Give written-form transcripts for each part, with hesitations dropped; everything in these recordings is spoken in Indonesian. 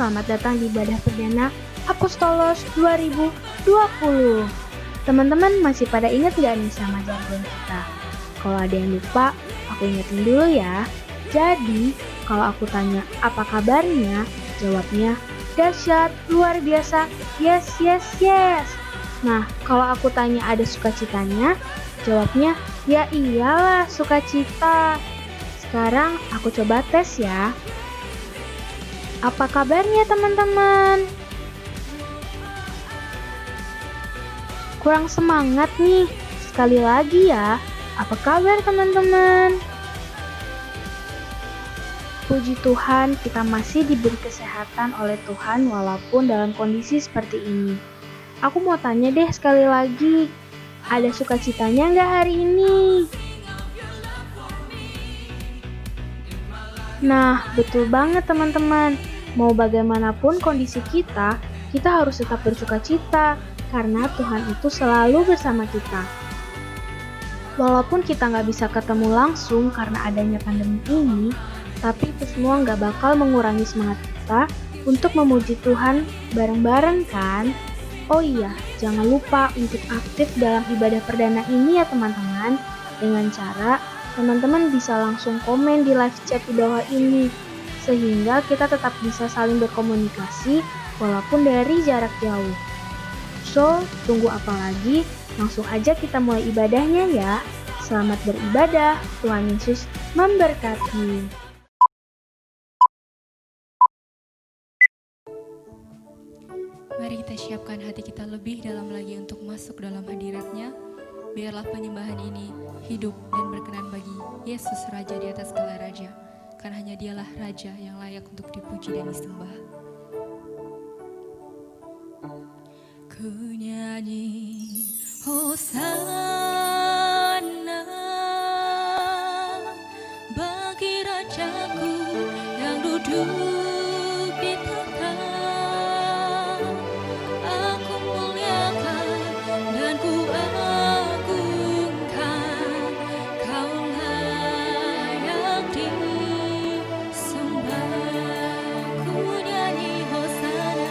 selamat datang di ibadah perdana Apostolos 2020. Teman-teman masih pada ingat gak nih sama jargon kita? Kalau ada yang lupa, aku ingetin dulu ya. Jadi, kalau aku tanya apa kabarnya, jawabnya dahsyat, luar biasa, yes, yes, yes. Nah, kalau aku tanya ada sukacitanya, jawabnya ya iyalah sukacita. Sekarang aku coba tes ya. Apa kabarnya teman-teman? Kurang semangat nih. Sekali lagi ya. Apa kabar teman-teman? Puji Tuhan, kita masih diberi kesehatan oleh Tuhan walaupun dalam kondisi seperti ini. Aku mau tanya deh sekali lagi, ada sukacitanya nggak hari ini? Nah, betul banget teman-teman. Mau bagaimanapun kondisi kita harus tetap bersukacita karena Tuhan itu selalu bersama kita. Walaupun kita nggak bisa ketemu langsung karena adanya pandemi ini, tapi itu semua nggak bakal mengurangi semangat kita untuk memuji Tuhan bareng-bareng kan? Oh iya, jangan lupa untuk aktif dalam ibadah perdana ini ya teman-teman, dengan cara teman-teman bisa langsung komen di live chat di bawah ini, sehingga kita tetap bisa saling berkomunikasi walaupun dari jarak jauh. So, tunggu apa lagi? Langsung aja kita mulai ibadahnya ya. Selamat beribadah, Tuhan Yesus memberkati. Mari kita siapkan hati kita lebih dalam lagi untuk masuk dalam hadirat-Nya. Biarlah penyembahan ini hidup dan berkenan bagi Yesus Raja di atas segala raja. Karena hanya Dialah Raja yang layak untuk dipuji dan disembah. Ku nyanyi Hosana bagi Rajaku yang duduk di tahta. Aku muliakan dan ku agungkan, Kau layak disembah. Ku nyanyi Hosana.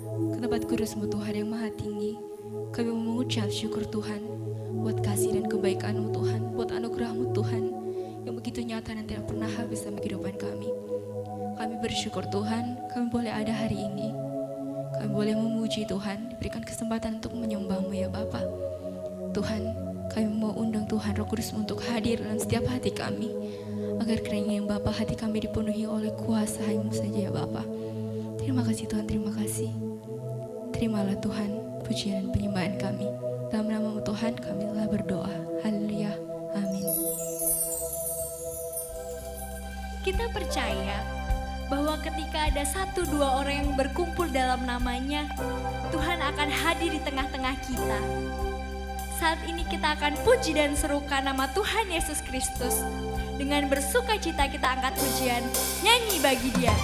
ke tempat kudus-Mu Tuhan yang maha tinggi. Kami mengucap syukur Tuhan buat kasih dan kebaikan-Mu Tuhan, buat anugerah-Mu Tuhan yang begitu nyata dan tidak pernah habis dalam kehidupan kami. Kami bersyukur Tuhan, kami boleh ada hari ini. Kami boleh memuji Tuhan, diberikan kesempatan untuk menyembah-Mu ya Bapa. Tuhan, kami mau undang Tuhan Roh Kudus untuk hadir dalam setiap hati kami, agar kiranya Bapa hati kami dipenuhi oleh kuasa-Mu saja ya Bapa. Terima kasih Tuhan, terima kasih. Terimalah Tuhan pujian dan penyembahan kami. Dalam nama-Mu Tuhan kami telah berdoa. Haleluya. Amin. Kita percaya bahwa ketika ada 1-2 orang yang berkumpul dalam namanya, Tuhan akan hadir di tengah-tengah kita. Saat ini kita akan puji dan serukan nama Tuhan Yesus Kristus. Dengan bersuka cita kita angkat pujian, nyanyi bagi Dia.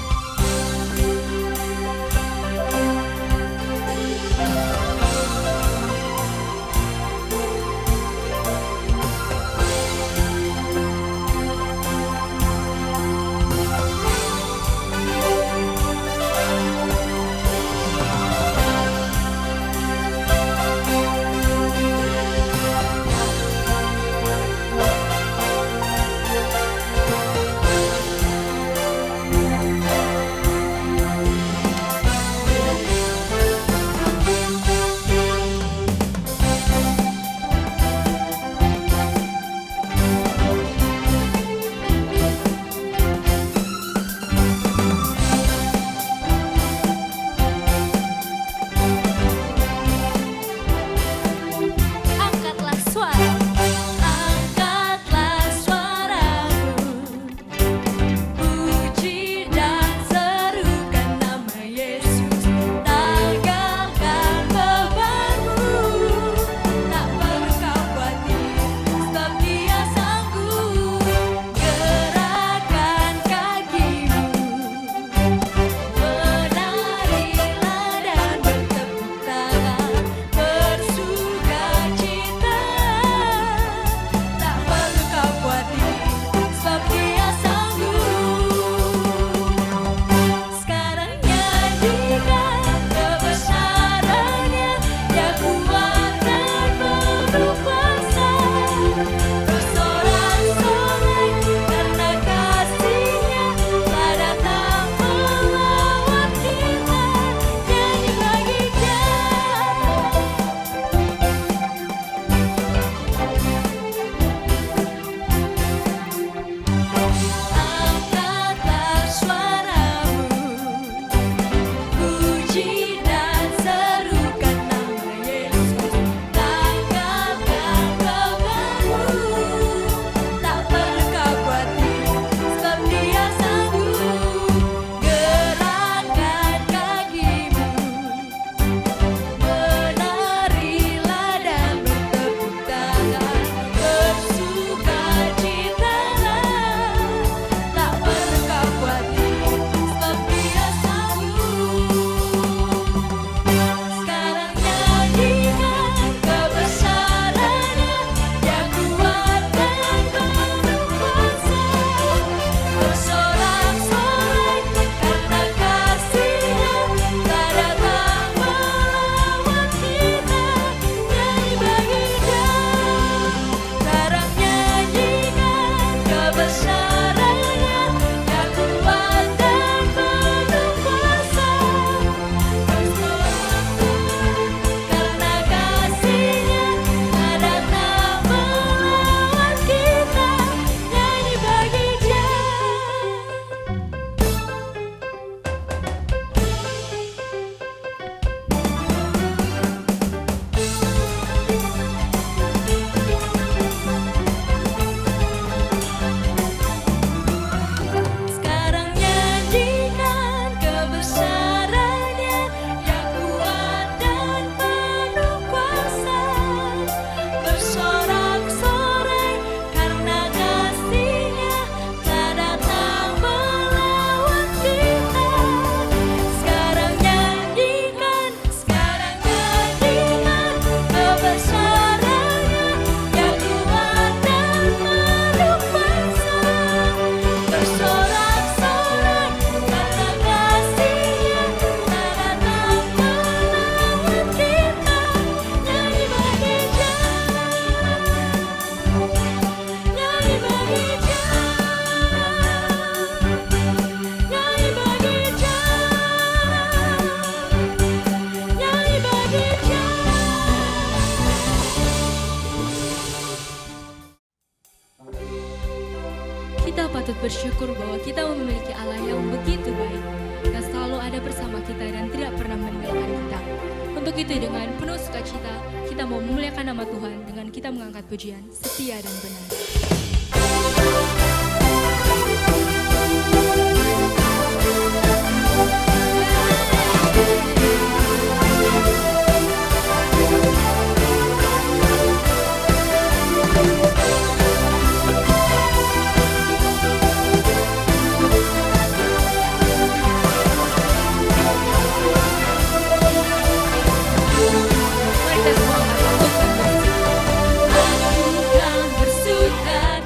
bersyukur bahwa kita memiliki Allah yang begitu baik, yang selalu ada bersama kita dan tidak pernah meninggalkan kita. Untuk itu dengan penuh sukacita, kita mau memuliakan nama Tuhan dengan kita mengangkat pujian setia dan benar. Aku kan bersuka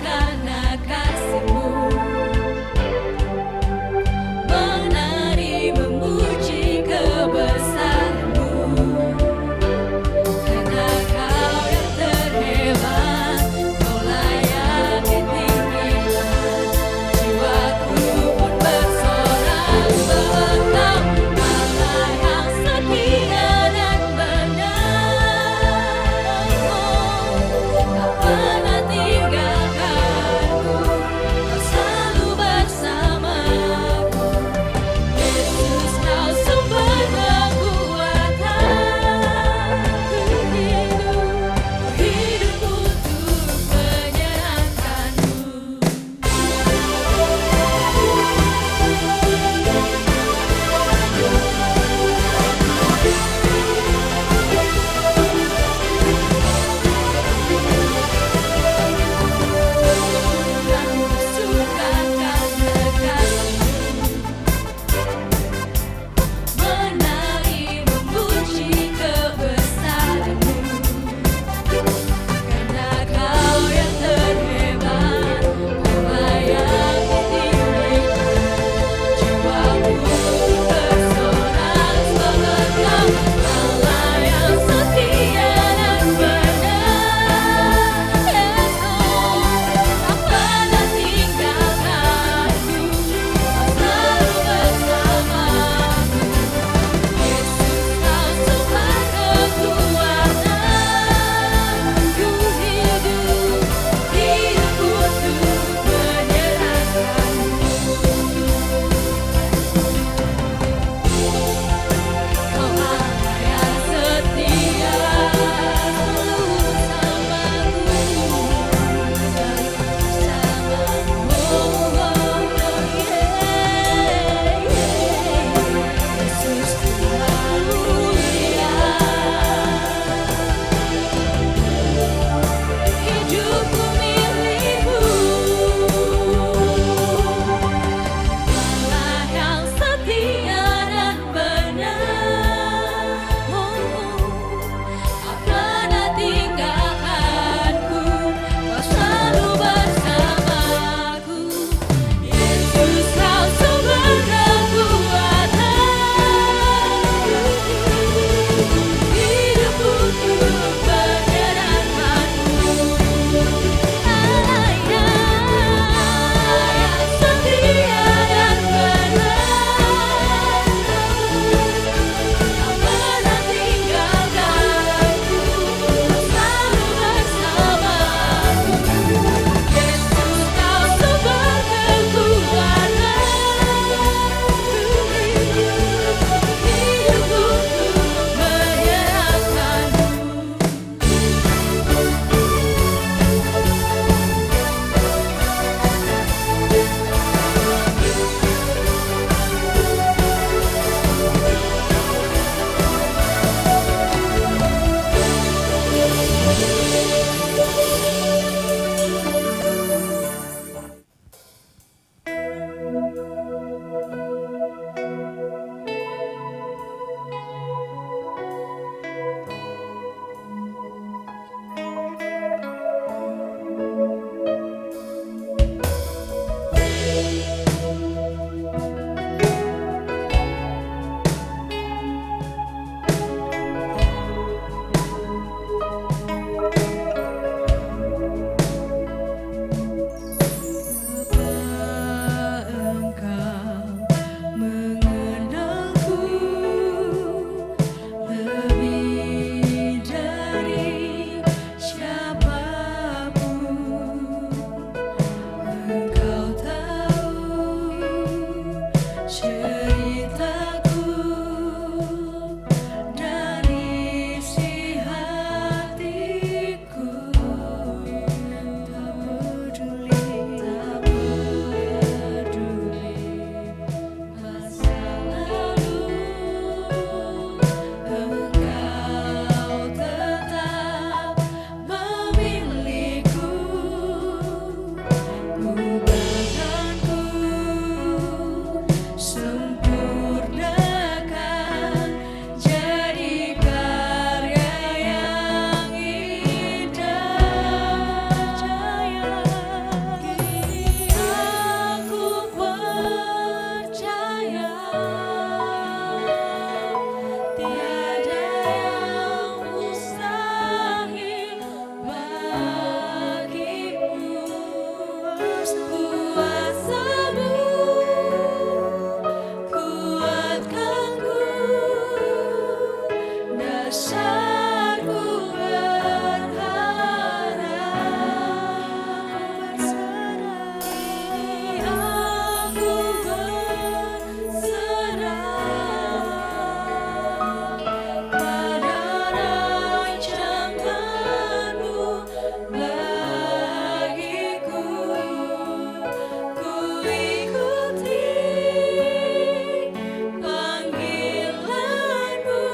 Dasarku berharap, aku berserah pada rancangan-Mu bagiku. Ku ikuti panggilan-Mu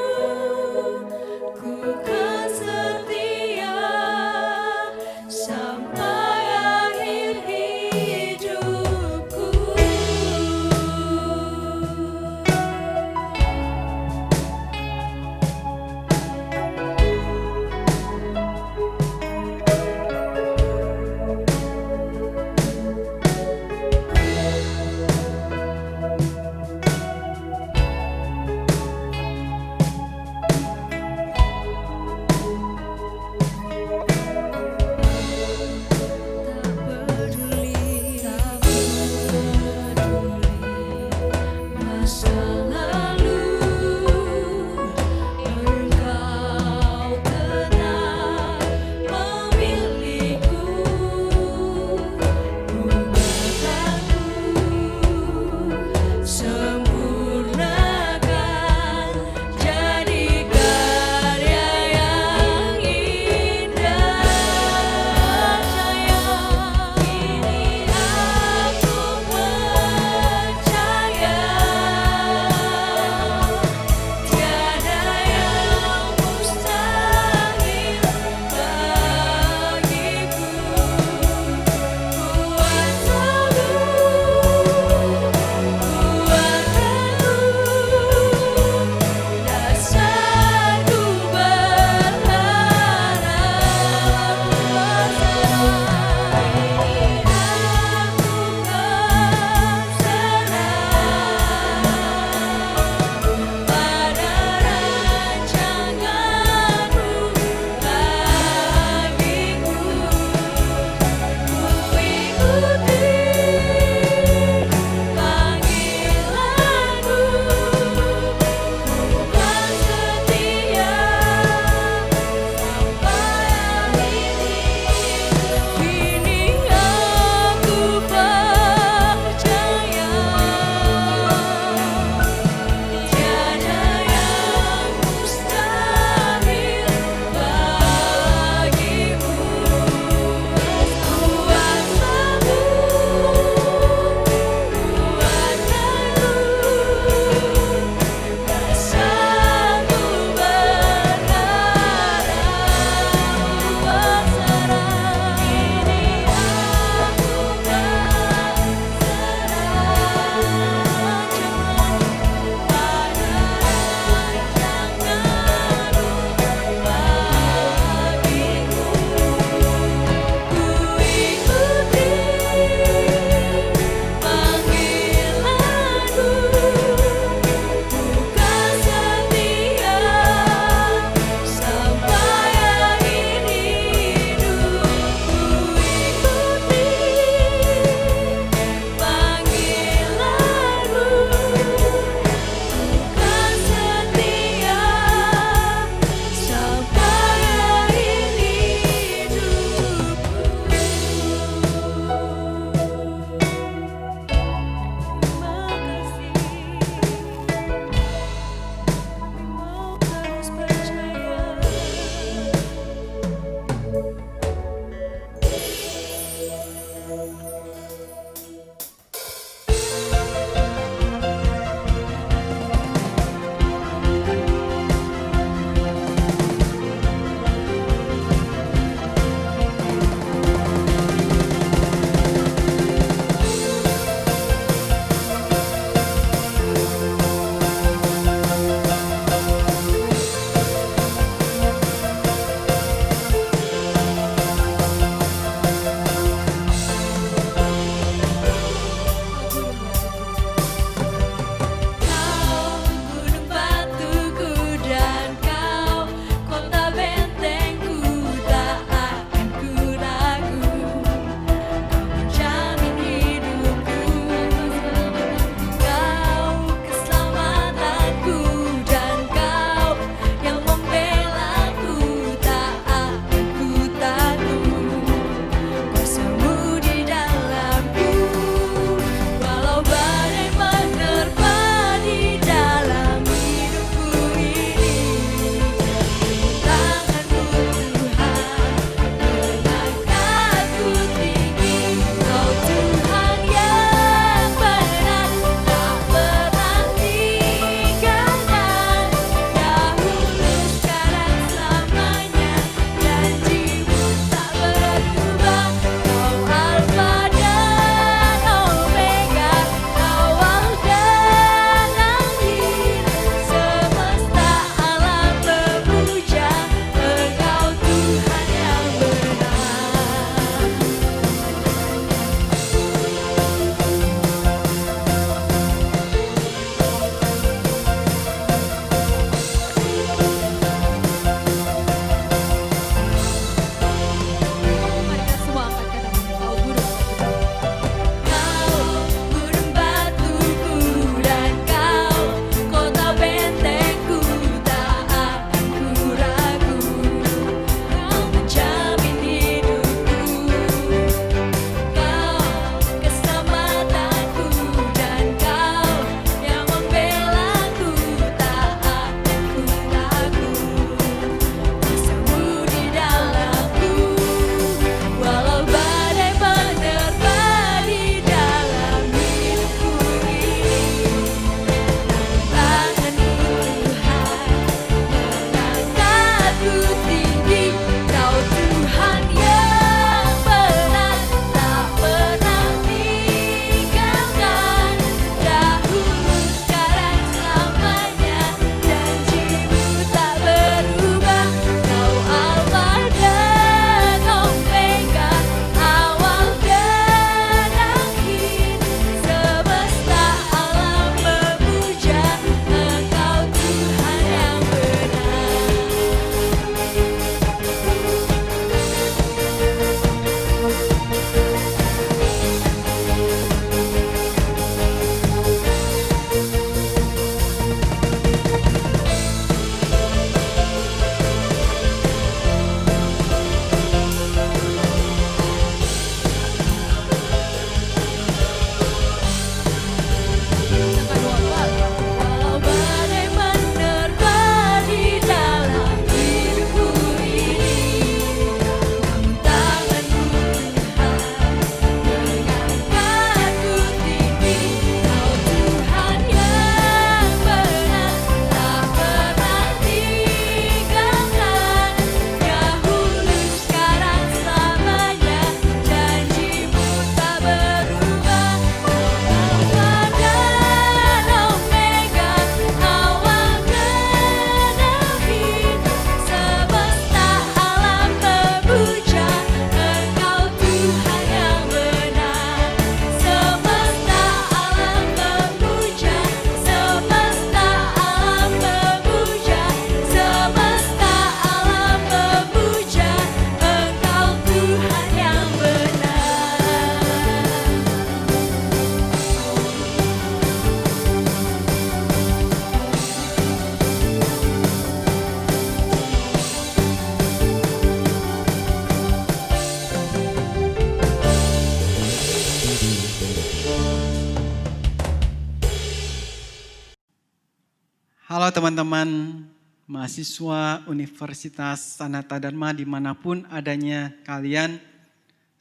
Halo teman-teman mahasiswa Universitas Sanata Dharma dimanapun adanya kalian,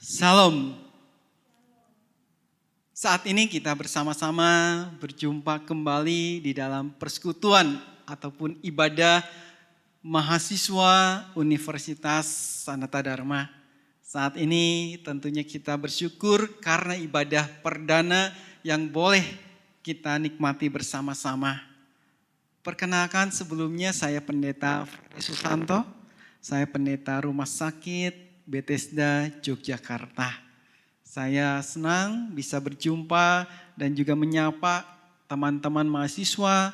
Salam. Saat ini kita bersama-sama berjumpa kembali di dalam persekutuan ataupun ibadah mahasiswa Universitas Sanata Dharma. Saat ini tentunya kita bersyukur karena ibadah perdana yang boleh kita nikmati bersama-sama. Perkenalkan sebelumnya saya Pendeta Freddy Susanto, saya Pendeta Rumah Sakit Bethesda Yogyakarta. Saya senang bisa berjumpa dan juga menyapa teman-teman mahasiswa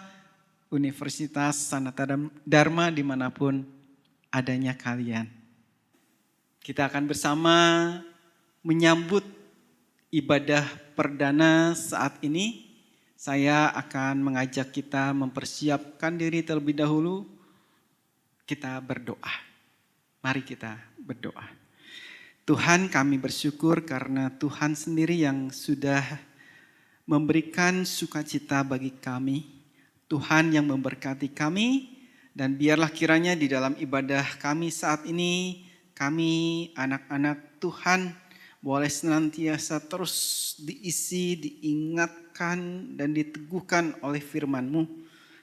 Universitas Sanata Dharma dimanapun adanya kalian. Kita akan bersama menyambut ibadah perdana saat ini. Saya akan mengajak kita mempersiapkan diri terlebih dahulu. Kita berdoa. Mari kita berdoa. Tuhan, kami bersyukur karena Tuhan sendiri yang sudah memberikan sukacita bagi kami. Tuhan yang memberkati kami, dan biarlah kiranya di dalam ibadah kami saat ini, kami anak-anak Tuhan boleh senantiasa terus diisi, diingatkan dan diteguhkan oleh firman-Mu.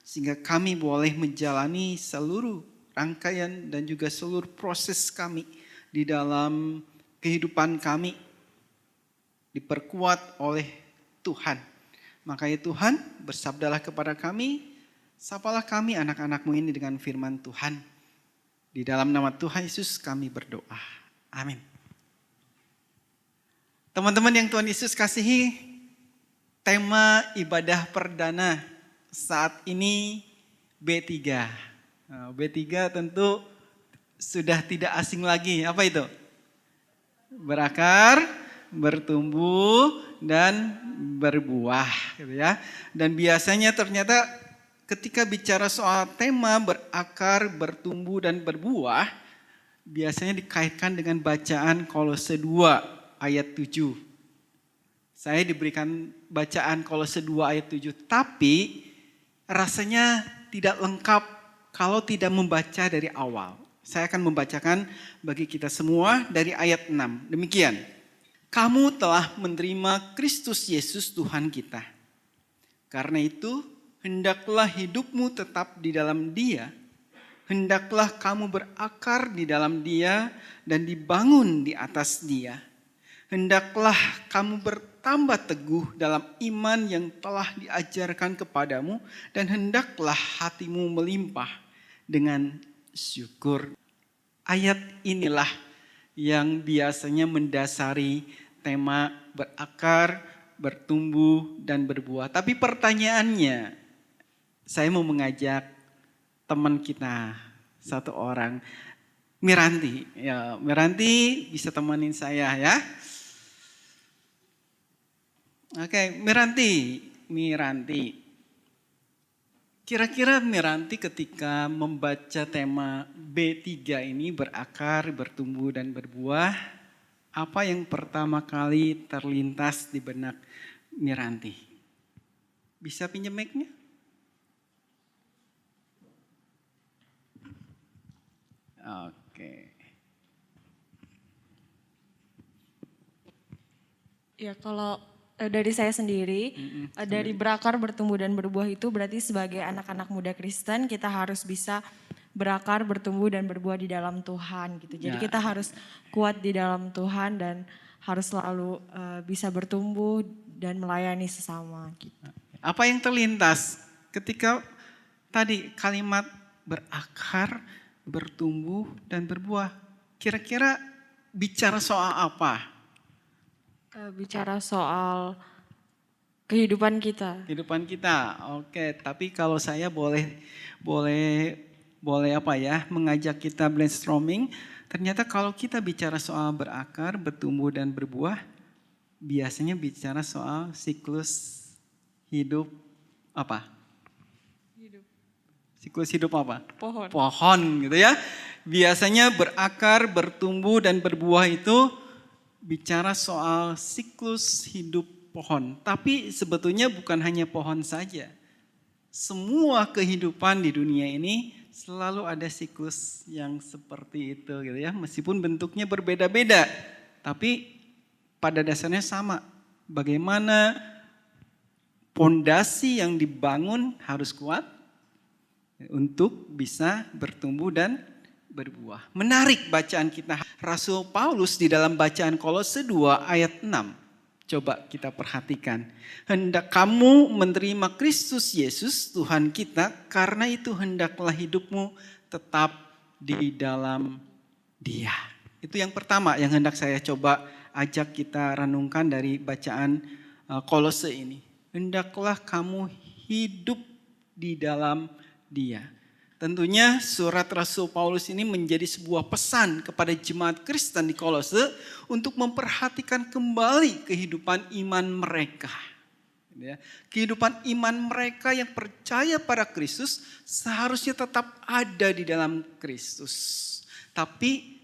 Sehingga kami boleh menjalani seluruh rangkaian dan juga seluruh proses kami di dalam kehidupan kami diperkuat oleh Tuhan. Makanya Tuhan bersabdalah kepada kami, sapalah kami anak-anak-Mu ini dengan firman Tuhan. Di dalam nama Tuhan Yesus kami berdoa. Amin. Teman-teman yang Tuhan Yesus kasihi, tema ibadah perdana saat ini B3. Nah, B3 tentu sudah tidak asing lagi. Apa itu? Berakar, bertumbuh, dan berbuah. Gitu ya. Dan biasanya ternyata ketika bicara soal tema berakar, bertumbuh, dan berbuah, biasanya dikaitkan dengan bacaan Kolose 2 ayat 7. Saya diberikan bacaan Kolose 2 ayat 7, tapi rasanya tidak lengkap kalau tidak membaca dari awal. Saya akan membacakan bagi kita semua dari ayat 6. Demikian. Kamu telah menerima Kristus Yesus Tuhan kita. Karena itu, hendaklah hidupmu tetap di dalam Dia. Hendaklah kamu berakar di dalam Dia dan dibangun di atas Dia. Hendaklah kamu bertambah teguh dalam iman yang telah diajarkan kepadamu, dan hendaklah hatimu melimpah dengan syukur. Ayat inilah yang biasanya mendasari tema berakar, bertumbuh, dan berbuah. Tapi pertanyaannya, saya mau mengajak teman kita satu orang, Miranti. Ya, Miranti bisa temenin saya ya. Oke, Miranti. Kira-kira Miranti ketika membaca tema B3 ini berakar, bertumbuh, dan berbuah, apa yang pertama kali terlintas di benak Miranti? Bisa pinjam mic-nya? Oke. Ya kalau dari saya sendiri, dari berakar, bertumbuh, dan berbuah itu berarti sebagai anak-anak muda Kristen kita harus bisa berakar, bertumbuh, dan berbuah di dalam Tuhan gitu. Jadi kita harus kuat di dalam Tuhan dan harus selalu bisa bertumbuh dan melayani sesama gitu. Apa yang terlintas ketika tadi kalimat berakar, bertumbuh, dan berbuah? Kira-kira bicara soal apa? Bicara soal kehidupan kita. Kehidupan kita. Oke, tapi kalau saya boleh apa ya, mengajak kita brainstorming. Ternyata kalau kita bicara soal berakar, bertumbuh, dan berbuah, biasanya bicara soal siklus hidup apa? Siklus hidup apa? Pohon. Pohon gitu ya. Biasanya berakar, bertumbuh, dan berbuah itu bicara soal siklus hidup pohon. Tapi sebetulnya bukan hanya pohon saja. semua kehidupan di dunia ini selalu ada siklus yang seperti itu gitu ya. Meskipun bentuknya berbeda-beda, tapi pada dasarnya sama. Bagaimana pondasi yang dibangun harus kuat untuk bisa bertumbuh dan berbuah. Menarik bacaan kita. Rasul Paulus di dalam bacaan Kolose 2 ayat 6. Coba kita perhatikan. Hendak kamu menerima Kristus Yesus Tuhan kita, karena itu hendaklah hidupmu tetap di dalam Dia. Itu yang pertama yang hendak saya coba ajak kita renungkan dari bacaan Kolose ini. Hendaklah kamu hidup di dalam Dia. Tentunya surat Rasul Paulus ini menjadi sebuah pesan kepada jemaat Kristen di Kolose untuk memperhatikan kembali kehidupan iman mereka. Kehidupan iman mereka yang percaya pada Kristus seharusnya tetap ada di dalam Kristus. Tapi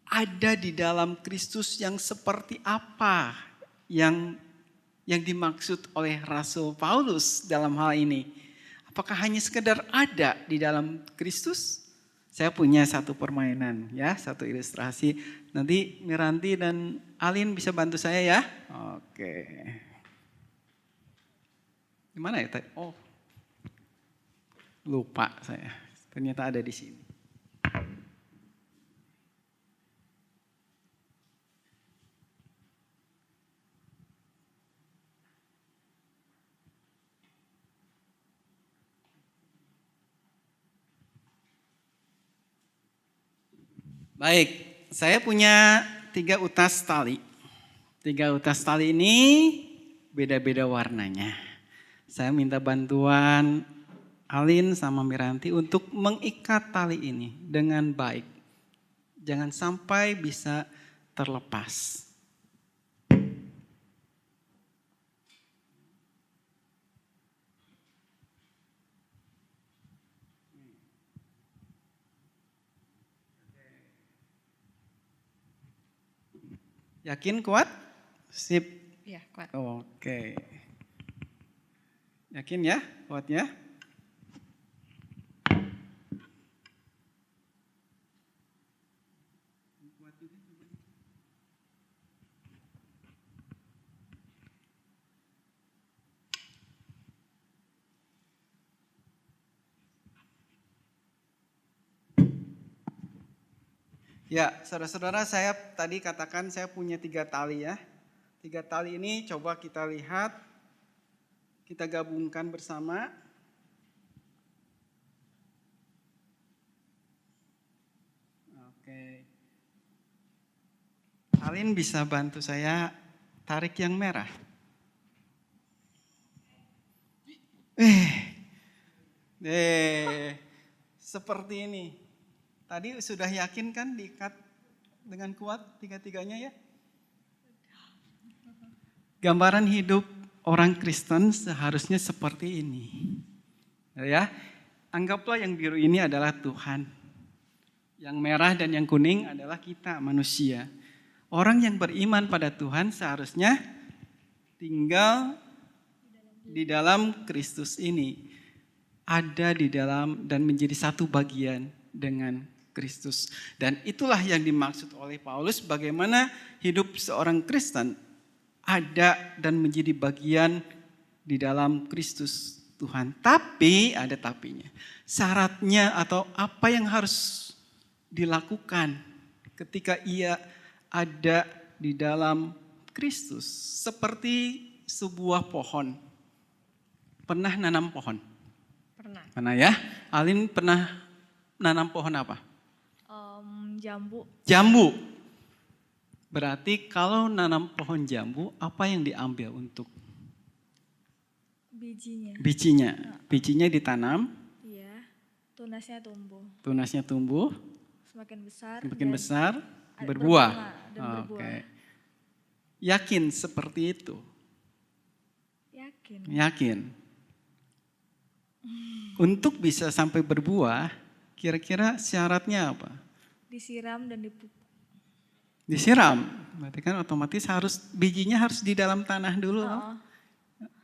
ada di dalam Kristus yang seperti apa yang dimaksud oleh Rasul Paulus dalam hal ini? Apakah hanya sekedar ada di dalam Kristus? Saya punya satu permainan ya, satu ilustrasi. Nanti Miranti dan Alin bisa bantu saya ya. Oke. Gimana ya tadi? Oh, lupa saya. Ternyata ada di sini. Baik, saya punya 3 utas tali. 3 utas tali ini beda-beda warnanya. Saya minta bantuan Alin sama Miranti untuk mengikat tali ini dengan baik. Jangan sampai bisa terlepas. Yakin kuat? Sip. Iya, kuat. Oke. Yakin ya kuat ya? Ya, saudara-saudara, saya tadi katakan saya punya 3 tali ya. 3 tali ini coba kita lihat, kita gabungkan bersama. Oke. Alin bisa bantu saya tarik yang merah. Seperti ini. Tadi sudah yakin kan diikat dengan kuat 3-3-nya ya? Gambaran hidup orang Kristen seharusnya seperti ini. Ya, anggaplah yang biru ini adalah Tuhan. Yang merah dan yang kuning adalah kita manusia. Orang yang beriman pada Tuhan seharusnya tinggal di dalam Kristus ini. Ada di dalam dan menjadi satu bagian dengan Kristus. Dan itulah yang dimaksud oleh Paulus, bagaimana hidup seorang Kristen ada dan menjadi bagian di dalam Kristus Tuhan. Tapi ada tapinya. Syaratnya atau apa yang harus dilakukan ketika ia ada di dalam Kristus. Seperti sebuah pohon. Pernah nanam pohon? Pernah ya? Alin pernah nanam pohon apa? Jambu. Jambu. Berarti kalau nanam pohon jambu, apa yang diambil untuk? Bijinya. Bijinya. Bijinya ditanam. Iya. Tunasnya tumbuh. Tunasnya tumbuh. Semakin besar. Semakin besar. berbuah. Berbuah. Dan berbuah. Oke. Yakin seperti itu? Yakin. Yakin. Untuk bisa sampai berbuah, kira-kira syaratnya apa? Disiram dan dipupuk. Disiram, berarti kan otomatis harus bijinya harus di dalam tanah dulu.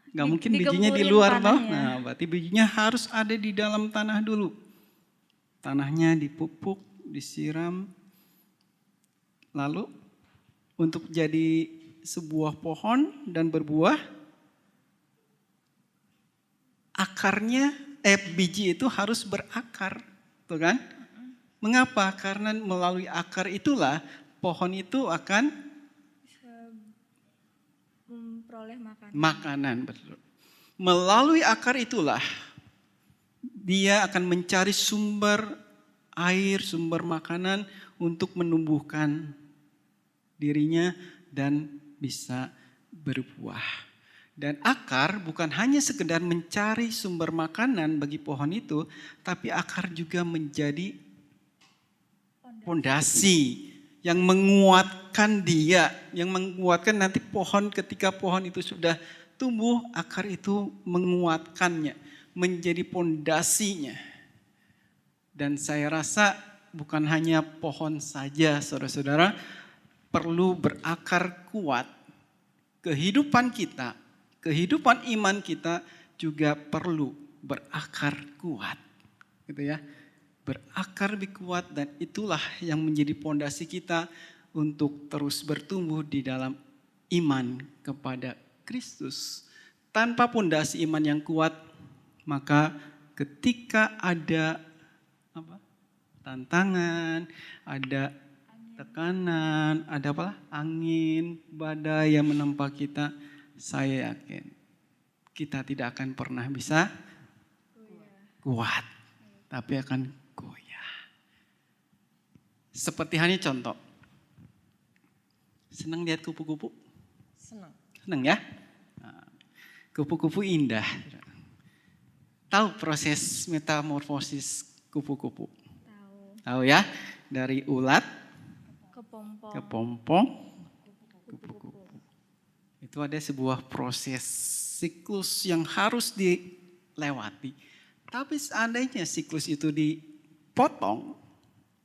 Gak mungkin bijinya di digemburin luar toh. tanahnya. Nah, berarti bijinya harus ada di dalam tanah dulu. Tanahnya dipupuk, disiram. Lalu untuk jadi sebuah pohon dan berbuah, akarnya, biji itu harus berakar, tuh kan? Mengapa? Karena melalui akar itulah pohon itu akan Memperoleh makanan. makanan, betul. Melalui akar itulah dia akan mencari sumber air, sumber makanan untuk menumbuhkan dirinya dan bisa berbuah. Dan akar bukan hanya sekedar mencari sumber makanan bagi pohon itu, tapi akar juga menjadi fondasi yang menguatkan dia, yang menguatkan nanti pohon ketika pohon itu sudah tumbuh, akar itu menguatkannya, menjadi fondasinya. Dan saya rasa bukan hanya pohon saja, saudara-saudara, perlu berakar kuat. Kehidupan kita, kehidupan iman kita juga perlu berakar kuat. Gitu ya. Berakar lebih kuat dan itulah yang menjadi fondasi kita untuk terus bertumbuh di dalam iman kepada Kristus. Tanpa fondasi iman yang kuat, maka ketika ada tantangan, ada tekanan, ada apa? Angin, badai yang menempa kita, saya yakin kita tidak akan pernah bisa kuat, tapi akan goyah. Seperti hanya contoh, senang lihat kupu-kupu? Senang. Senang ya? Nah, kupu-kupu indah. Tahu proses metamorfosis kupu-kupu? Tahu ya? Dari ulat Kepompong. ke pompong, kupu-kupu. Itu ada sebuah proses siklus yang harus dilewati. Tapi seandainya siklus itu dipotong,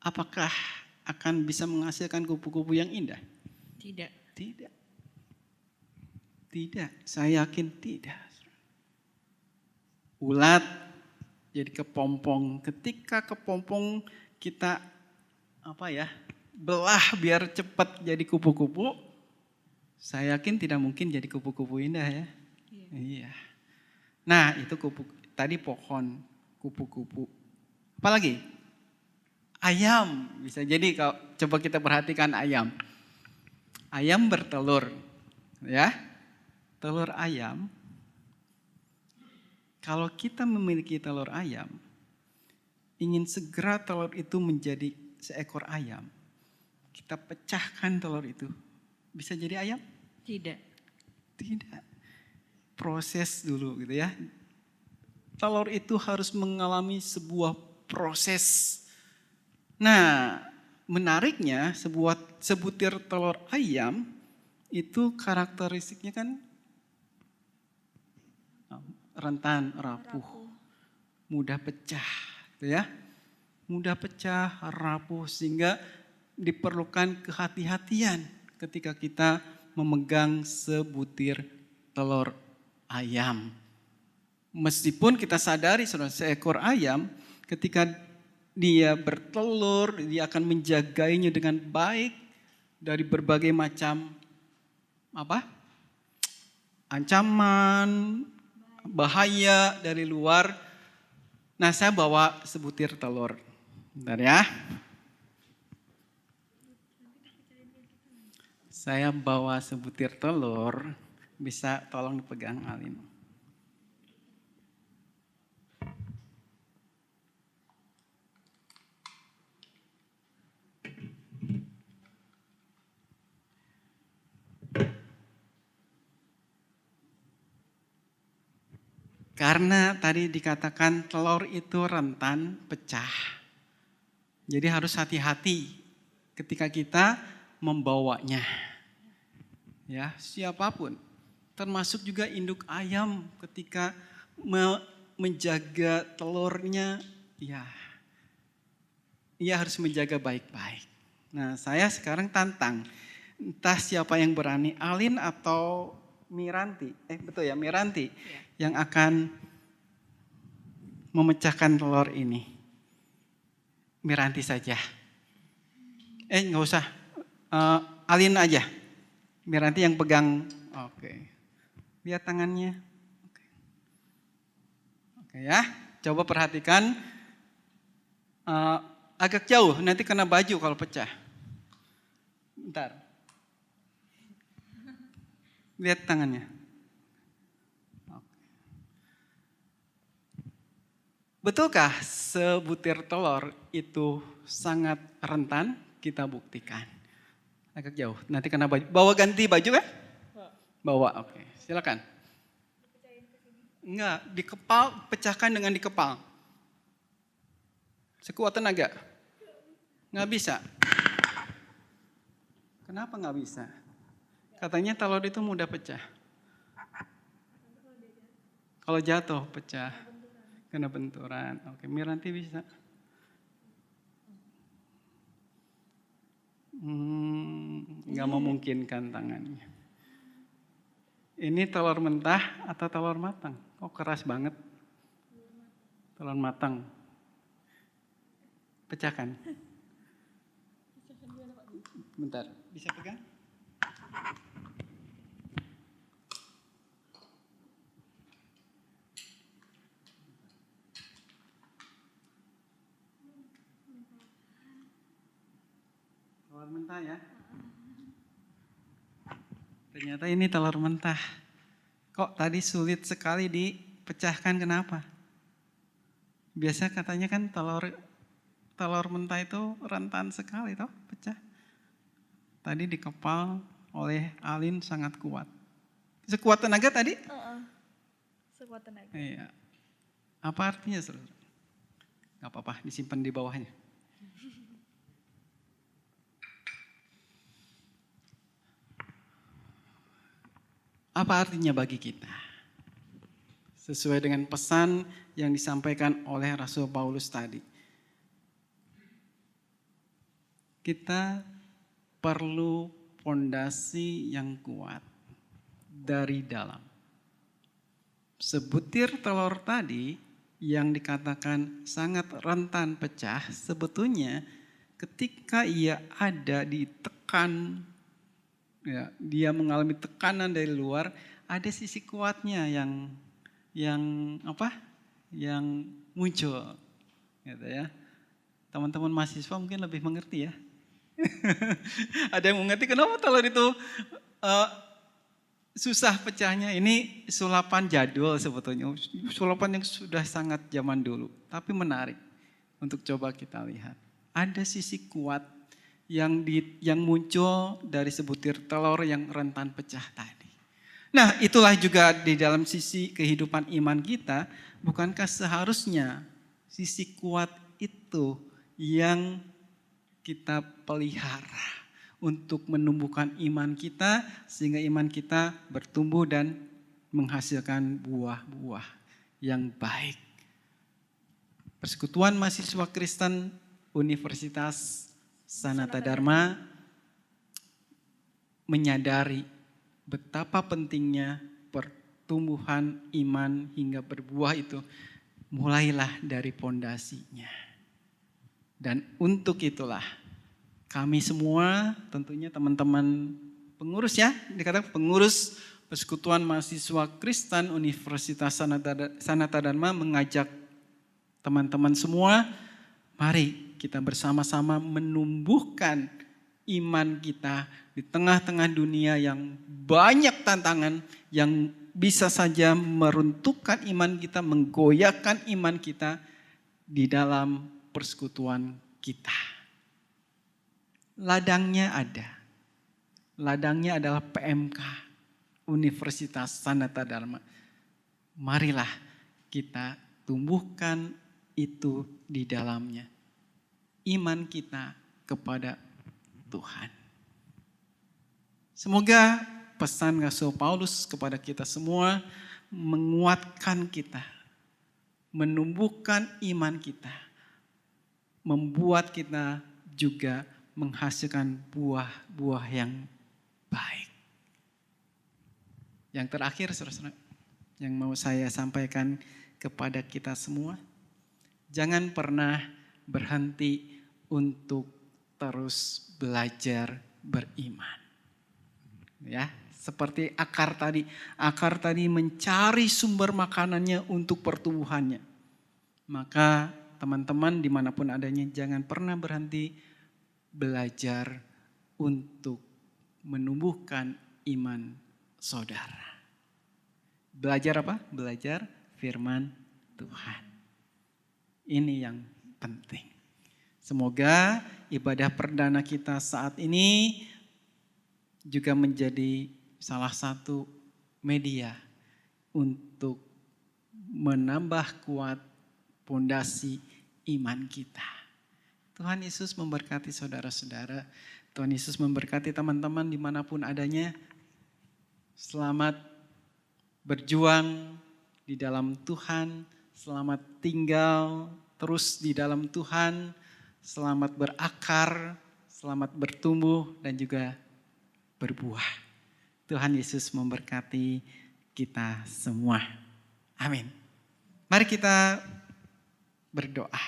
apakah akan bisa menghasilkan kupu-kupu yang indah? Tidak. Tidak. Tidak, saya yakin tidak. Ulat jadi kepompong. Ketika kepompong kita belah biar cepat jadi kupu-kupu, saya yakin tidak mungkin jadi kupu-kupu indah ya. Iya. Nah itu tadi pohon, kupu-kupu. Apalagi? Ayam, bisa jadi kalau coba kita perhatikan ayam. Ayam bertelur, ya. Telur ayam, kalau kita memiliki telur ayam, ingin segera telur itu menjadi seekor ayam, kita pecahkan telur itu. Bisa jadi ayam? Tidak. Tidak. Proses dulu gitu ya. Telur itu harus mengalami sebuah proses. Nah, menariknya sebutir telur ayam itu karakteristiknya kan rentan, rapuh, mudah pecah, gitu ya. Mudah pecah, rapuh sehingga diperlukan kehati-hatian ketika kita memegang sebutir telur ayam. Meskipun kita sadari seekor ayam ketika dia bertelur, dia akan menjagainya dengan baik dari berbagai macam ancaman, bahaya dari luar. Nah, saya bawa sebutir telur. Bentar ya. Saya bawa sebutir telur. Bisa tolong dipegang Alin. Karena tadi dikatakan telur itu rentan pecah. Jadi harus hati-hati ketika kita membawanya. Ya, siapapun. Termasuk juga induk ayam ketika menjaga telurnya, ya. Ia harus menjaga baik-baik. Nah, saya sekarang tantang. Entah siapa yang berani, Alin atau Miranti, betul ya, Miranti yang akan memecahkan telur ini. Miranti saja. Nggak usah, Alin aja. Miranti yang pegang. Oke. Lihat tangannya. Oke ya, coba perhatikan. Agak jauh, nanti kena baju kalau pecah. Bentar. Lihat tangannya. Betulkah sebutir telur itu sangat rentan? Kita buktikan. Agak jauh, nanti kena baju. Bawa ganti baju kan? Bawa, oke. Silakan. Enggak, dikepal, pecahkan dengan dikepal. Sekuat tenaga. Nggak bisa. Kenapa nggak bisa? Katanya telur itu mudah pecah. Kalau jatuh pecah. Kena benturan. Oke, Miranti bisa. Nggak memungkinkan tangannya. Ini telur mentah atau telur matang? Kok keras banget? Telur matang. Pecahkan. Bentar, bisa pegang? Telur mentah ya. Ternyata ini telur mentah. Kok tadi sulit sekali dipecahkan, kenapa? Biasa katanya kan telur mentah itu rentan sekali toh pecah. Tadi dikepal oleh Alin sangat kuat. Sekuat tenaga tadi? Sekuat tenaga. Iya. Apa artinya, saudara? Gak apa-apa, disimpan di bawahnya. Apa artinya bagi kita? Sesuai dengan pesan yang disampaikan oleh Rasul Paulus tadi. Kita perlu fondasi yang kuat dari dalam. Sebutir telur tadi yang dikatakan sangat rentan pecah, sebetulnya ketika ia ada ditekan, ya, dia mengalami tekanan dari luar, ada sisi kuatnya yang muncul, gitu ya. Teman-teman mahasiswa mungkin lebih mengerti ya. Ada yang mengerti kenapa telur itu susah pecahnya. Ini sulapan jadul sebetulnya, sulapan yang sudah sangat zaman dulu, tapi menarik untuk coba kita lihat. Ada sisi kuat yang muncul dari sebutir telur yang rentan pecah tadi. Nah, itulah juga di dalam sisi kehidupan iman kita. Bukankah seharusnya sisi kuat itu yang kita pelihara untuk menumbuhkan iman kita, sehingga iman kita bertumbuh dan menghasilkan buah-buah yang baik. Persekutuan Mahasiswa Kristen Universitas Sanata Dharma menyadari betapa pentingnya pertumbuhan iman hingga berbuah itu mulailah dari pondasinya. Dan untuk itulah kami semua, tentunya teman-teman pengurus ya, dikatakan pengurus Persekutuan Mahasiswa Kristen Universitas Sanata Dharma mengajak teman-teman semua, mari kita bersama-sama menumbuhkan iman kita di tengah-tengah dunia yang banyak tantangan yang bisa saja meruntuhkan iman kita, menggoyahkan iman kita di dalam persekutuan kita. Ladangnya ada. Ladangnya adalah PMK Universitas Sanata Dharma. Marilah kita tumbuhkan itu di dalamnya. Iman kita kepada Tuhan. Semoga pesan Rasul Paulus kepada kita semua menguatkan kita, menumbuhkan iman kita, membuat kita juga menghasilkan buah-buah yang baik. Yang terakhir, saudara-saudara, yang mau saya sampaikan kepada kita semua, jangan pernah berhenti untuk terus belajar beriman. Ya, seperti akar tadi. Akar tadi mencari sumber makanannya untuk pertumbuhannya. Maka teman-teman dimanapun adanya, jangan pernah berhenti belajar untuk menumbuhkan iman saudara. Belajar apa? Belajar firman Tuhan. Ini yang penting. Semoga ibadah perdana kita saat ini juga menjadi salah satu media untuk menambah kuat pondasi iman kita. Tuhan Yesus memberkati saudara-saudara. Tuhan Yesus memberkati teman-teman dimanapun adanya. Selamat berjuang di dalam Tuhan. Selamat tinggal terus di dalam Tuhan. Selamat berakar, selamat bertumbuh dan juga berbuah. Tuhan Yesus memberkati kita semua. Amin. Mari kita berdoa.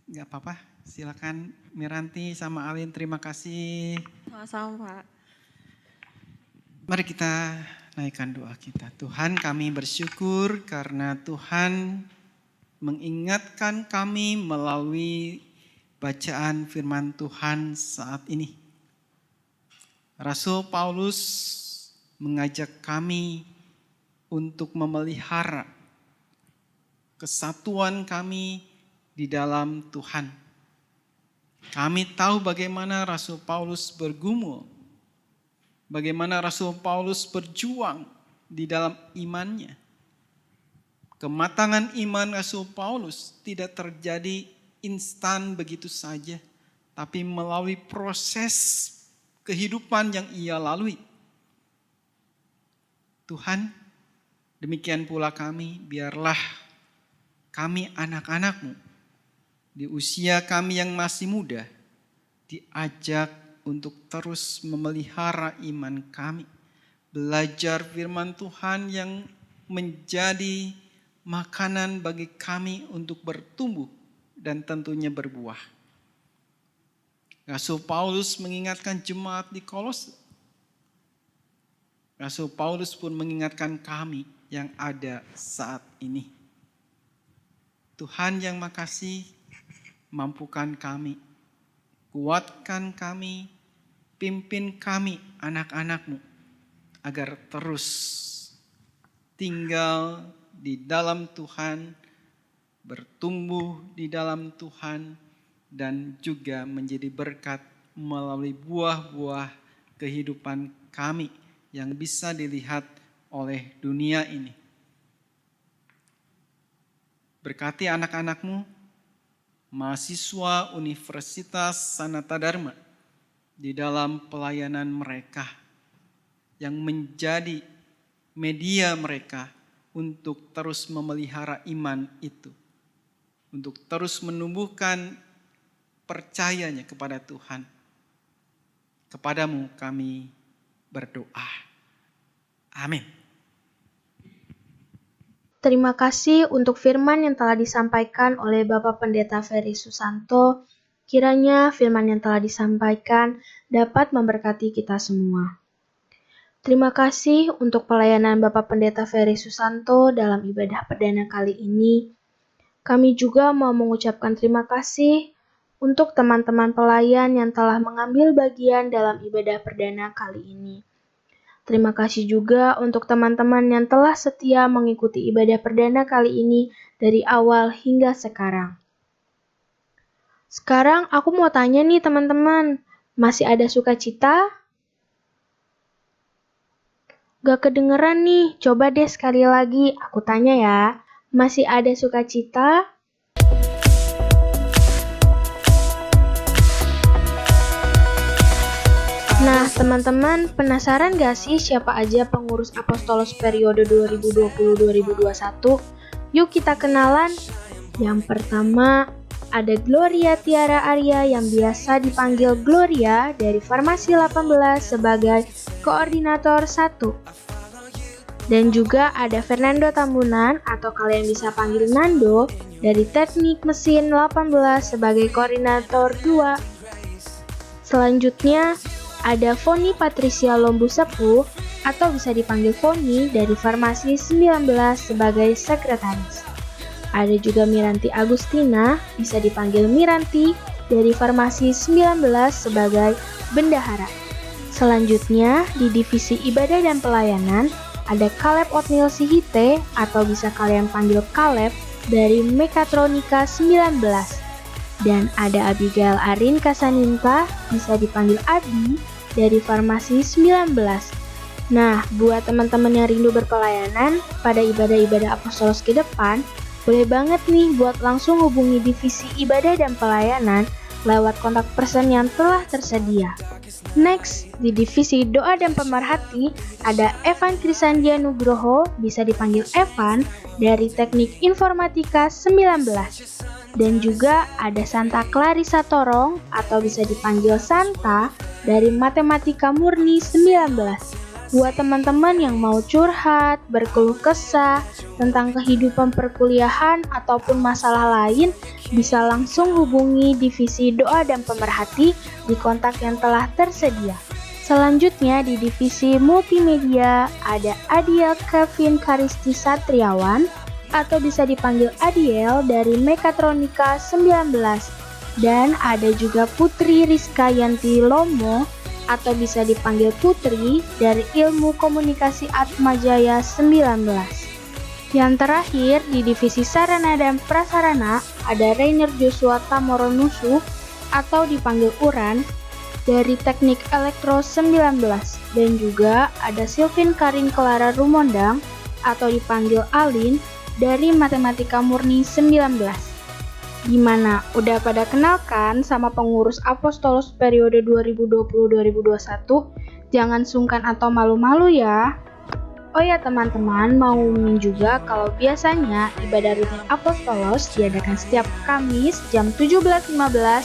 Gak apa-apa, silakan Miranti sama Alin, terima kasih. Sama-sama Pak. Mari kita naikkan doa kita. Tuhan, kami bersyukur karena Tuhan mengingatkan kami melalui bacaan firman Tuhan saat ini. Rasul Paulus mengajak kami untuk memelihara kesatuan kami di dalam Tuhan. Kami tahu bagaimana Rasul Paulus bergumul, bagaimana Rasul Paulus berjuang di dalam imannya. Kematangan iman Rasul Paulus tidak terjadi instan begitu saja, tapi melalui proses kehidupan yang ia lalui. Tuhan, demikian pula kami, biarlah kami anak-anak-Mu di usia kami yang masih muda diajak untuk terus memelihara iman kami, belajar firman Tuhan yang menjadi makanan bagi kami untuk bertumbuh dan tentunya berbuah. Rasul Paulus mengingatkan jemaat di Kolose. Rasul Paulus pun mengingatkan kami yang ada saat ini. Tuhan yang makasih, mampukan kami, kuatkan kami, pimpin kami anak-anak-Mu agar terus tinggal di dalam Tuhan, bertumbuh di dalam Tuhan, dan juga menjadi berkat melalui buah-buah kehidupan kami yang bisa dilihat oleh dunia ini. Berkati anak-anak-Mu, mahasiswa Universitas Sanata Dharma di dalam pelayanan mereka yang menjadi media mereka untuk terus memelihara iman itu. Untuk terus menumbuhkan percayanya kepada Tuhan. Kepadamu kami berdoa. Amin. Terima kasih untuk firman yang telah disampaikan oleh Bapak Pendeta Ferry Susanto. Kiranya firman yang telah disampaikan dapat memberkati kita semua. Terima kasih untuk pelayanan Bapak Pendeta Ferry Susanto dalam ibadah perdana kali ini. Kami juga mau mengucapkan terima kasih untuk teman-teman pelayan yang telah mengambil bagian dalam ibadah perdana kali ini. Terima kasih juga untuk teman-teman yang telah setia mengikuti ibadah perdana kali ini dari awal hingga sekarang. Sekarang aku mau tanya nih teman-teman, masih ada sukacita? Gak kedengeran nih, coba deh sekali lagi aku tanya ya. Masih ada sukacita? Nah, teman-teman, penasaran gak sih siapa aja pengurus Apostolos periode 2020-2021? Yuk kita kenalan. Yang pertama, ada Gloria Tiara Arya yang biasa dipanggil Gloria dari Farmasi 18 sebagai Koordinator 1. Dan juga ada Fernando Tambunan atau kalian bisa panggil Nando dari Teknik Mesin 18 sebagai koordinator 2. Selanjutnya ada Foni Patricia Lombu Sepuh atau bisa dipanggil Foni dari Farmasi 19 sebagai sekretaris. Ada juga Miranti Agustina, bisa dipanggil Miranti dari Farmasi 19 sebagai bendahara. Selanjutnya di divisi ibadah dan pelayanan ada Caleb Otniel Sihite atau bisa kalian panggil Caleb dari Mekatronika 19. Dan ada Abigail Arin Kasaninta, bisa dipanggil Abi dari Farmasi 19. Nah, buat teman-teman yang rindu berpelayanan pada ibadah-ibadah apostolos ke depan, boleh banget nih buat langsung hubungi divisi ibadah dan pelayanan lewat kontak person yang telah tersedia. Next, di divisi doa dan pemerhati ada Evan Krisandia Nugroho, bisa dipanggil Evan dari Teknik Informatika 19. Dan juga ada Santa Clarissa Torong atau bisa dipanggil Santa dari Matematika Murni 19. Buat teman-teman yang mau curhat, berkeluh kesah tentang kehidupan perkuliahan ataupun masalah lain, bisa langsung hubungi divisi doa dan pemerhati di kontak yang telah tersedia. Selanjutnya di divisi multimedia ada Adiel Kevin Karisti Satriawan atau bisa dipanggil Adiel dari Mekatronika 19. Dan ada juga Putri Rizka Yanti Lomo atau bisa dipanggil Putri dari Ilmu Komunikasi Atmajaya 19. Yang terakhir di divisi Sarana dan Prasarana ada Rainer Joshua Tamoronusu atau dipanggil Uran dari Teknik Elektro 19. Dan juga ada Sylvin Karin Clara Rumondang atau dipanggil Alin dari Matematika Murni 19. Gimana? Udah pada kenal kan sama pengurus Apostolos periode 2020-2021? Jangan sungkan atau malu-malu ya. Oh ya teman-teman, mau ngumumin juga kalau biasanya ibadah rutin Apostolos diadakan setiap Kamis jam 17.15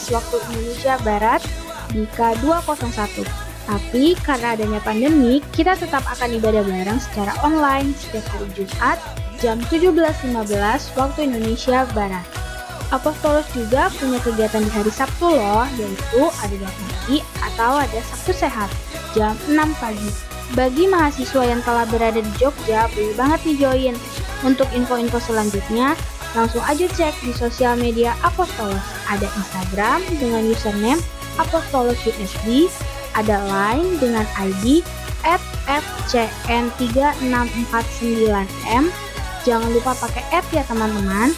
waktu Indonesia Barat di K201. Tapi karena adanya pandemi, kita tetap akan ibadah bareng secara online setiap hari Jumat jam 17.15 waktu Indonesia Barat. Apostolos juga punya kegiatan di hari Sabtu loh, yaitu ada doa pagi atau ada Sabtu Sehat jam 6 pagi. Bagi mahasiswa yang telah berada di Jogja, boleh banget nih join. Untuk info-info selanjutnya, langsung aja cek di sosial media Apostolos. Ada Instagram dengan username apostolosusd, ada Line dengan ID @fcn3649m. Jangan lupa pakai @ ya teman-teman.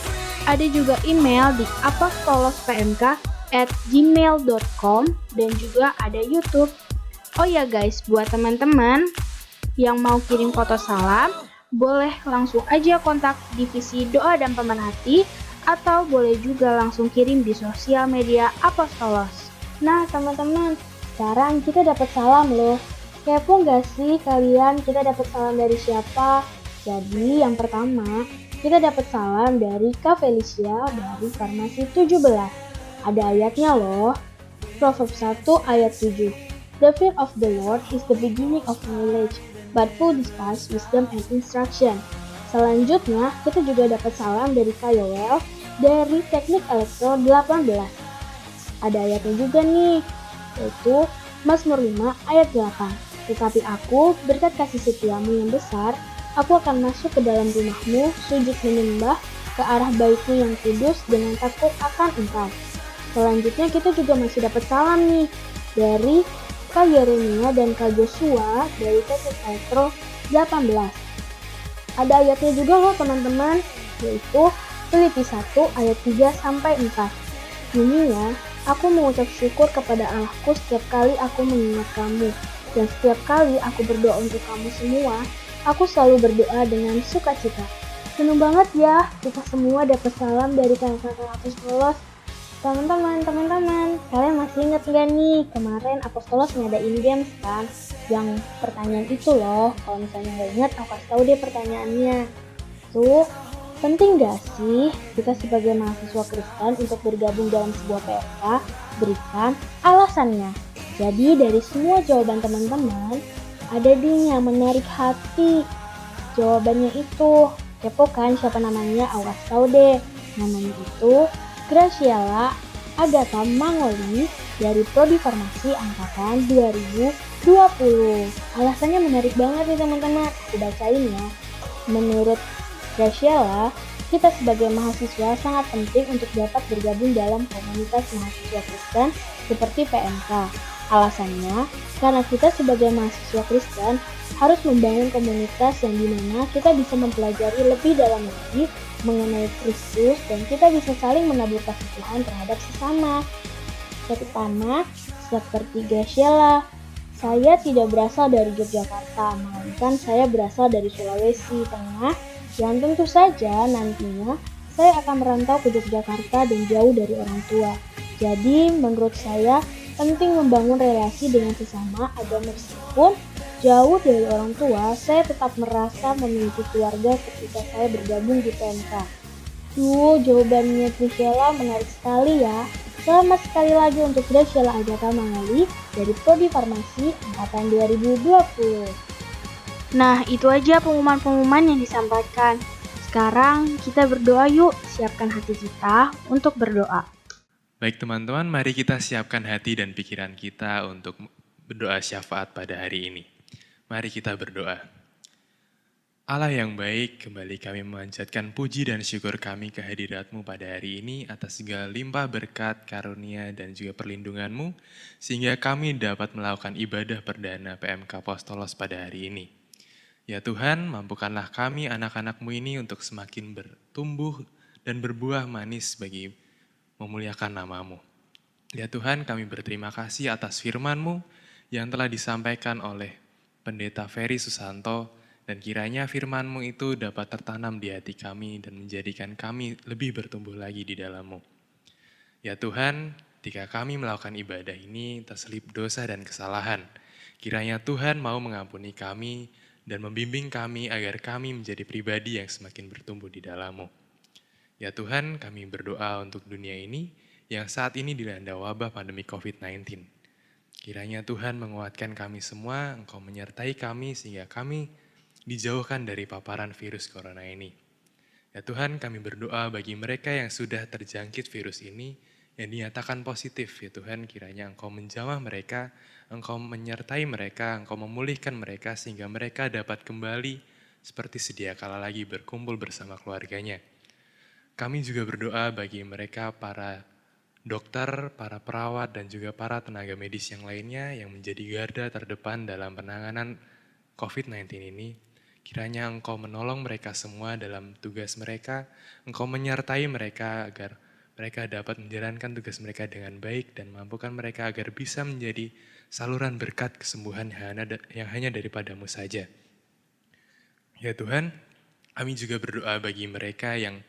Ada juga email di apostolospmk@gmail.com dan juga ada YouTube. Oh ya guys, buat teman-teman yang mau kirim foto salam, boleh langsung aja kontak divisi doa dan pemerhati atau boleh juga langsung kirim di sosial media Apostolos. Nah teman-teman, sekarang kita dapat salam loh. Kepo gak sih kalian kita dapat salam dari siapa? Jadi yang pertama, kita dapat salam dari Kak Felicia dari Farmasi 17. Ada ayatnya loh. Proverbs 1 ayat 7. The fear of the Lord is the beginning of knowledge, but fool despise wisdom and instruction. Selanjutnya, kita juga dapat salam dari Kak Yoel dari Teknik Elektro 18. Ada ayatnya juga nih, yaitu Mazmur 5 ayat 8. Tetapi aku, berkat kasih setiamu yang besar, aku akan masuk ke dalam rumahmu, sujud menyembah ke arah baitmu yang kudus dengan takut akan engkau. Selanjutnya kita juga masih dapat salam nih dari Kak Yeremia dan Kak Joshua dari Teknik Elektro 18. Ada ayatnya juga loh teman-teman, yaitu Filipi 1 ayat 3-4. Bunyinya, aku mengucap syukur kepada Allahku setiap kali aku mengingat kamu, dan setiap kali aku berdoa untuk kamu semua, aku selalu berdoa dengan sukacita. Seneng banget ya, kita semua dapat salam dari kakak-kakak Apostolos. Teman-teman, kalian masih ingat gak nih kemarin Apostolos ngadain games kan? Yang pertanyaan itu loh, kalau misalnya gak ingat aku kasih tahu deh pertanyaannya. Tuh, penting gak sih kita sebagai mahasiswa Kristen untuk bergabung dalam sebuah PFK? Berikan alasannya. Jadi dari semua jawaban teman-teman, ada nih yang menarik hati. Jawabannya itu, kepo kan siapa namanya? Awas tahu deh. Namanya itu Graciela Agatha Mangoli dari Prodi Farmasi Angkatan 2020. Alasannya menarik banget nih teman-teman, aku bacain ya. Menurut Graciela, kita sebagai mahasiswa sangat penting untuk dapat bergabung dalam komunitas mahasiswa Kristen seperti PMK. Alasannya, karena kita sebagai mahasiswa Kristen harus membangun komunitas yang dimana kita bisa mempelajari lebih dalam lagi mengenai Kristus dan kita bisa saling menabur kasih Tuhan terhadap sesama. Terutama seperti Graciela, saya tidak berasal dari Yogyakarta, melainkan saya berasal dari Sulawesi Tengah yang tentu saja nantinya saya akan merantau ke Yogyakarta dan jauh dari orang tua. Jadi menurut saya penting membangun relasi dengan sesama agar meskipun jauh dari orang tua, saya tetap merasa memiliki keluarga ketika saya bergabung di PMK. Jawabannya Graciela menarik sekali ya. Selamat sekali lagi untuk Graciela Agatha Mangoli dari Prodi Farmasi Angkatan 2020. Nah, itu aja pengumuman-pengumuman yang disampaikan. Sekarang kita berdoa yuk, siapkan hati kita untuk berdoa. Baik teman-teman, mari kita siapkan hati dan pikiran kita untuk berdoa syafaat pada hari ini. Mari kita berdoa. Allah yang baik, kembali kami memanjatkan puji dan syukur kami kehadirat-Mu pada hari ini atas segala limpah berkat, karunia, dan juga perlindungan-Mu, sehingga kami dapat melakukan ibadah perdana PMK Apostolos pada hari ini. Ya Tuhan, mampukanlah kami anak-anak-Mu ini untuk semakin bertumbuh dan berbuah manis bagi memuliakan nama-Mu. Ya Tuhan, kami berterima kasih atas firman-Mu yang telah disampaikan oleh Pendeta Ferry Susanto, dan kiranya firman-Mu itu dapat tertanam di hati kami dan menjadikan kami lebih bertumbuh lagi di dalam-Mu. Ya Tuhan, ketika kami melakukan ibadah ini terselip dosa dan kesalahan, kiranya Tuhan mau mengampuni kami dan membimbing kami agar kami menjadi pribadi yang semakin bertumbuh di dalam-Mu. Ya Tuhan, kami berdoa untuk dunia ini yang saat ini dilanda wabah pandemi COVID-19. Kiranya Tuhan menguatkan kami semua, Engkau menyertai kami sehingga kami dijauhkan dari paparan virus corona ini. Ya Tuhan, kami berdoa bagi mereka yang sudah terjangkit virus ini, yang dinyatakan positif. Ya Tuhan, kiranya Engkau menjamah mereka, Engkau menyertai mereka, Engkau memulihkan mereka sehingga mereka dapat kembali seperti sedia kala lagi berkumpul bersama keluarganya. Kami juga berdoa bagi mereka para dokter, para perawat, dan juga para tenaga medis yang lainnya yang menjadi garda terdepan dalam penanganan COVID-19 ini. Kiranya Engkau menolong mereka semua dalam tugas mereka, Engkau menyertai mereka agar mereka dapat menjalankan tugas mereka dengan baik dan mampukan mereka agar bisa menjadi saluran berkat kesembuhan yang hanya daripada-Mu saja. Ya Tuhan, kami juga berdoa bagi mereka yang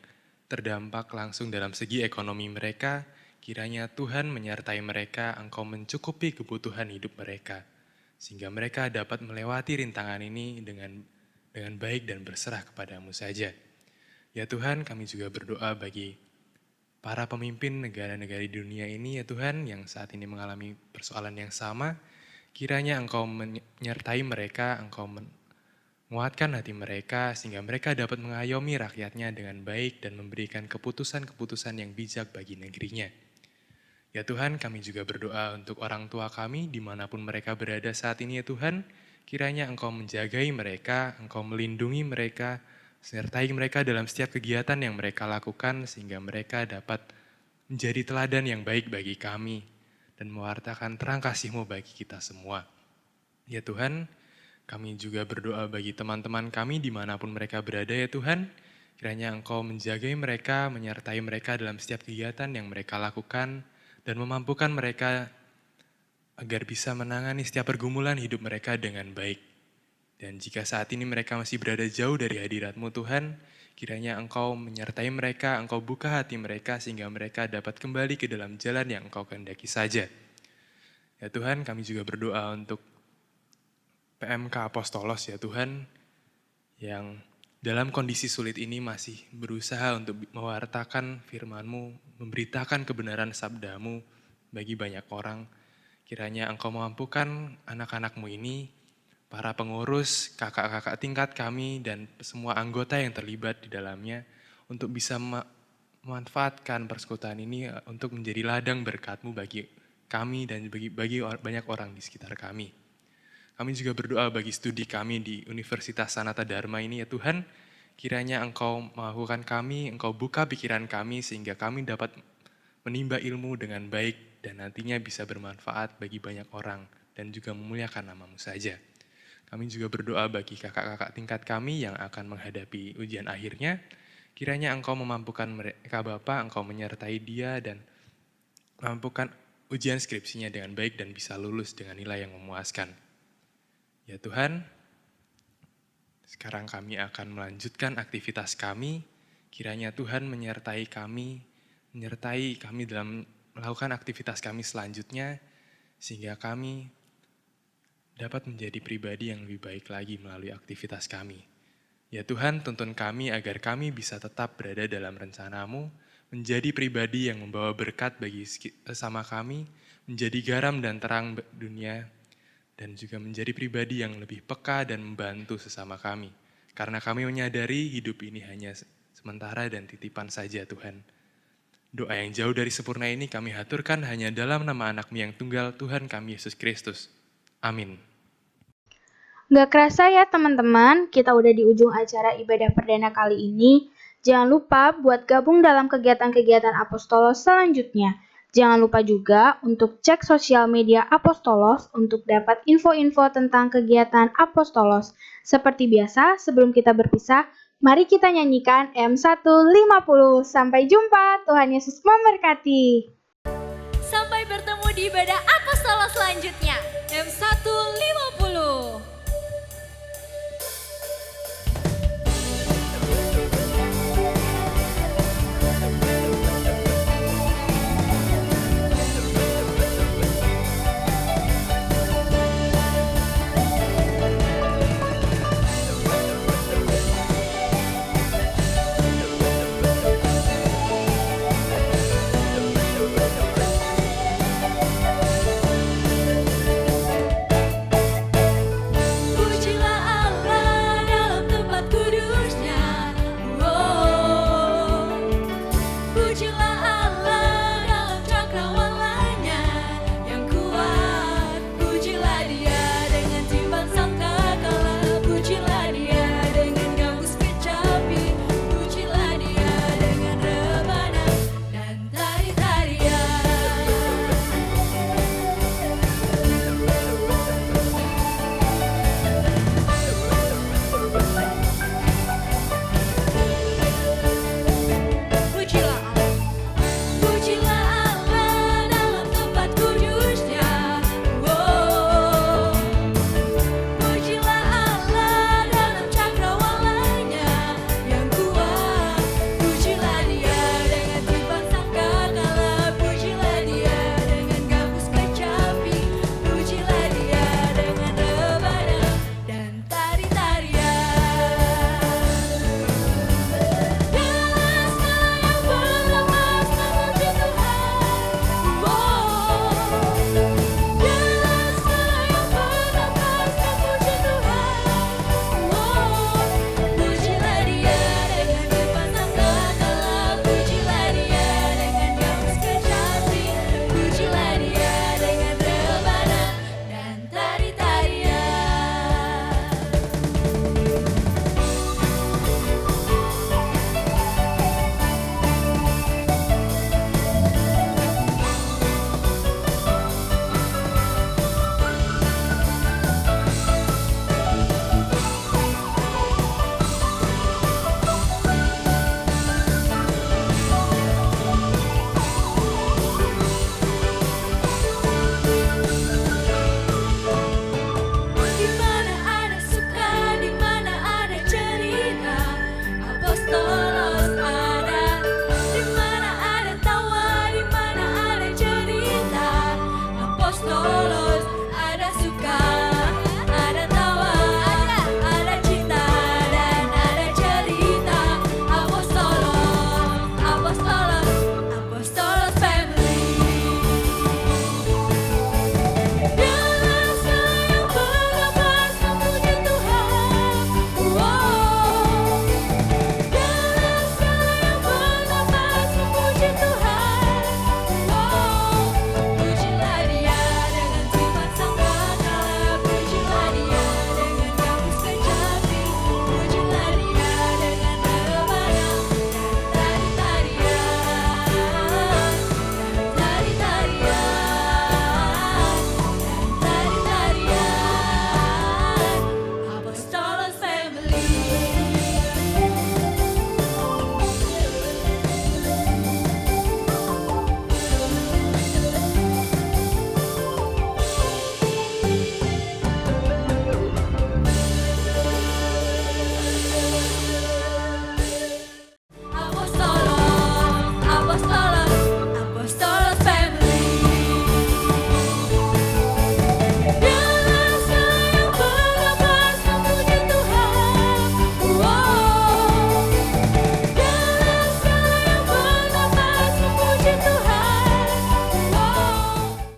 terdampak langsung dalam segi ekonomi mereka. Kiranya Tuhan menyertai mereka, Engkau mencukupi kebutuhan hidup mereka, sehingga mereka dapat melewati rintangan ini dengan baik dan berserah kepada-Mu saja. Ya Tuhan, kami juga berdoa bagi para pemimpin negara-negara di dunia ini, ya Tuhan, yang saat ini mengalami persoalan yang sama. Kiranya Engkau menyertai mereka, Engkau menguatkan hati mereka, sehingga mereka dapat mengayomi rakyatnya dengan baik dan memberikan keputusan-keputusan yang bijak bagi negerinya. Ya Tuhan, kami juga berdoa untuk orang tua kami dimanapun mereka berada saat ini ya Tuhan. Kiranya Engkau menjagai mereka, Engkau melindungi mereka, sertai mereka dalam setiap kegiatan yang mereka lakukan sehingga mereka dapat menjadi teladan yang baik bagi kami dan mewartakan terang kasih-Mu bagi kita semua. Ya Tuhan, kami juga berdoa bagi teman-teman kami dimanapun mereka berada ya Tuhan. Kiranya Engkau menjagai mereka, menyertai mereka dalam setiap kegiatan yang mereka lakukan, dan memampukan mereka agar bisa menangani setiap pergumulan hidup mereka dengan baik. Dan jika saat ini mereka masih berada jauh dari hadirat-Mu Tuhan, kiranya Engkau menyertai mereka, Engkau buka hati mereka sehingga mereka dapat kembali ke dalam jalan yang Engkau kehendaki saja. Ya Tuhan, kami juga berdoa untuk PMK Apostolos ya Tuhan, yang dalam kondisi sulit ini masih berusaha untuk mewartakan firman-Mu, memberitakan kebenaran sabda-Mu bagi banyak orang. Kiranya Engkau memampukan anak-anak-Mu ini para pengurus, kakak-kakak tingkat kami, dan semua anggota yang terlibat di dalamnya untuk bisa memanfaatkan persekutuan ini untuk menjadi ladang berkat-Mu bagi kami dan bagi banyak orang di sekitar kami. Kami juga berdoa bagi studi kami di Universitas Sanata Dharma ini ya Tuhan, kiranya Engkau melakukan kami, Engkau buka pikiran kami sehingga kami dapat menimba ilmu dengan baik dan nantinya bisa bermanfaat bagi banyak orang dan juga memuliakan nama-Mu saja. Kami juga berdoa bagi kakak-kakak tingkat kami yang akan menghadapi ujian akhirnya, kiranya Engkau memampukan mereka Bapa, Engkau menyertai dia dan memampukan ujian skripsinya dengan baik dan bisa lulus dengan nilai yang memuaskan. Ya Tuhan, sekarang kami akan melanjutkan aktivitas kami. Kiranya Tuhan menyertai kami dalam melakukan aktivitas kami selanjutnya, sehingga kami dapat menjadi pribadi yang lebih baik lagi melalui aktivitas kami. Ya Tuhan, tuntun kami agar kami bisa tetap berada dalam rencana-Mu, menjadi pribadi yang membawa berkat bagi sesama kami, menjadi garam dan terang dunia, dan juga menjadi pribadi yang lebih peka dan membantu sesama kami. Karena kami menyadari hidup ini hanya sementara dan titipan saja Tuhan. Doa yang jauh dari sempurna ini kami haturkan hanya dalam nama anak-Mu yang tunggal, Tuhan kami Yesus Kristus. Amin. Gak kerasa ya teman-teman, kita udah di ujung acara ibadah perdana kali ini. Jangan lupa buat gabung dalam kegiatan-kegiatan Apostolos selanjutnya. Jangan lupa juga untuk cek sosial media Apostolos untuk dapat info-info tentang kegiatan Apostolos. Seperti biasa, sebelum kita berpisah, mari kita nyanyikan M150. Sampai jumpa, Tuhan Yesus memberkati. Sampai bertemu di ibadah Apostolos selanjutnya. M150. Apostolos